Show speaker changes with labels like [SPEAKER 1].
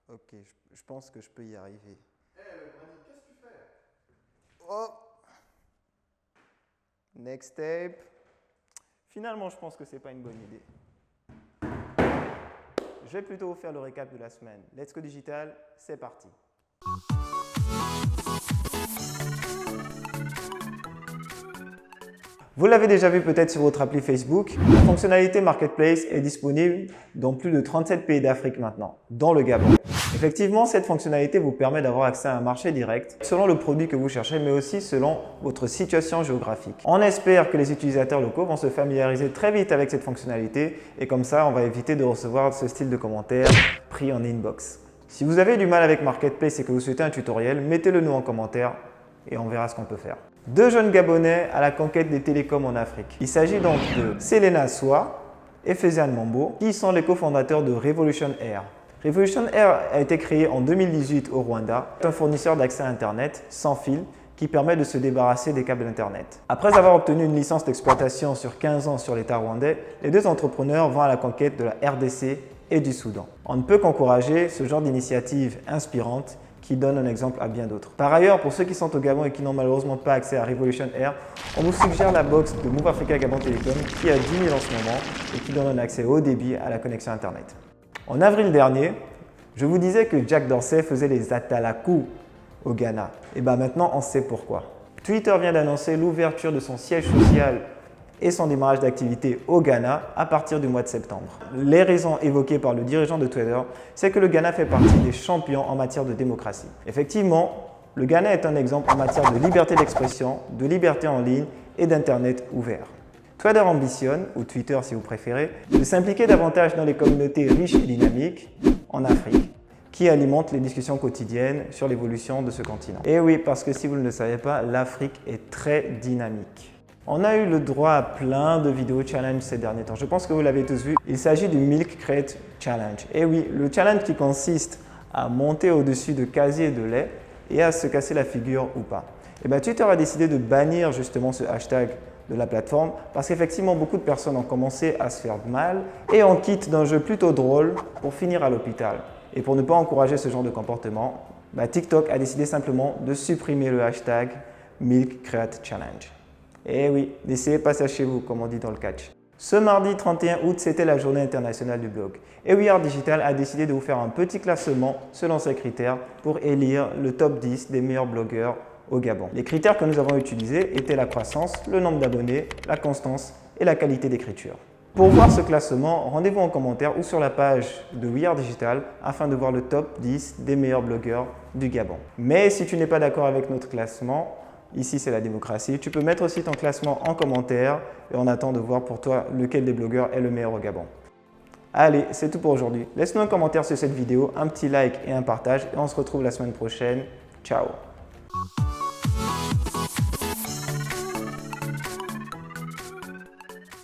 [SPEAKER 1] Ok, je pense que je peux y arriver.
[SPEAKER 2] Brani, qu'est-ce que tu fais?
[SPEAKER 1] Oh! Next step. Finalement, je pense que c'est pas une bonne idée. Je vais plutôt vous faire le récap de la semaine. Let's Go Digital, c'est parti. Vous l'avez déjà vu peut-être sur votre appli Facebook, la fonctionnalité Marketplace est disponible dans plus de 37 pays d'Afrique maintenant, dont le Gabon. Effectivement, cette fonctionnalité vous permet d'avoir accès à un marché direct selon le produit que vous cherchez, mais aussi selon votre situation géographique. On espère que les utilisateurs locaux vont se familiariser très vite avec cette fonctionnalité et comme ça, on va éviter de recevoir ce style de commentaires pris en inbox. Si vous avez du mal avec Marketplace et que vous souhaitez un tutoriel, mettez-le nous en commentaire et on verra ce qu'on peut faire. Deux jeunes Gabonais à la conquête des télécoms en Afrique. Il s'agit donc de Selena Soa et Faisan Mambo, qui sont les cofondateurs de Revolution Air. Revolution Air a été créé en 2018 au Rwanda. C'est un fournisseur d'accès à Internet sans fil qui permet de se débarrasser des câbles d'Internet. Après avoir obtenu une licence d'exploitation sur 15 ans sur l'État rwandais, les deux entrepreneurs vont à la conquête de la RDC et du Soudan. On ne peut qu'encourager ce genre d'initiative inspirante qui donne un exemple à bien d'autres. Par ailleurs, pour ceux qui sont au Gabon et qui n'ont malheureusement pas accès à Revolution Air, on vous suggère la box de Move Africa Gabon Telecom qui a 10 000 en ce moment et qui donne un accès haut débit à la connexion Internet. En avril dernier, je vous disais que Jack Dorsey faisait les atalakou au Ghana. Et bien maintenant, on sait pourquoi. Twitter vient d'annoncer l'ouverture de son siège social et son démarrage d'activité au Ghana à partir du mois de septembre. Les raisons évoquées par le dirigeant de Twitter, c'est que le Ghana fait partie des champions en matière de démocratie. Effectivement, le Ghana est un exemple en matière de liberté d'expression, de liberté en ligne et d'Internet ouvert. Twitter ambitionne, ou Twitter si vous préférez, de s'impliquer davantage dans les communautés riches et dynamiques en Afrique, qui alimentent les discussions quotidiennes sur l'évolution de ce continent. Et oui, parce que si vous ne le savez pas, l'Afrique est très dynamique. On a eu le droit à plein de vidéos challenge ces derniers temps. Je pense que vous l'avez tous vu. Il s'agit du Milk Crate Challenge. Et oui, le challenge qui consiste à monter au-dessus de casiers de lait et à se casser la figure ou pas. Et bien, Twitter a décidé de bannir justement ce hashtag de la plateforme parce qu'effectivement, beaucoup de personnes ont commencé à se faire mal et on quitte d'un jeu plutôt drôle pour finir à l'hôpital. Et pour ne pas encourager ce genre de comportement, TikTok a décidé simplement de supprimer le hashtag Milk Crate Challenge. Eh oui, n'essayez pas ça chez vous, comme on dit dans le catch. Ce mardi 31 août, c'était la journée internationale du blog. Et We Are Digital a décidé de vous faire un petit classement selon ses critères pour élire le top 10 des meilleurs blogueurs au Gabon. Les critères que nous avons utilisés étaient la croissance, le nombre d'abonnés, la constance et la qualité d'écriture. Pour voir ce classement, rendez-vous en commentaire ou sur la page de We Are Digital afin de voir le top 10 des meilleurs blogueurs du Gabon. Mais si tu n'es pas d'accord avec notre classement, ici, c'est la démocratie. Tu peux mettre aussi ton classement en commentaire et on attend de voir pour toi lequel des blogueurs est le meilleur au Gabon. Allez, c'est tout pour aujourd'hui. Laisse-nous un commentaire sur cette vidéo, un petit like et un partage et on se retrouve la semaine prochaine. Ciao!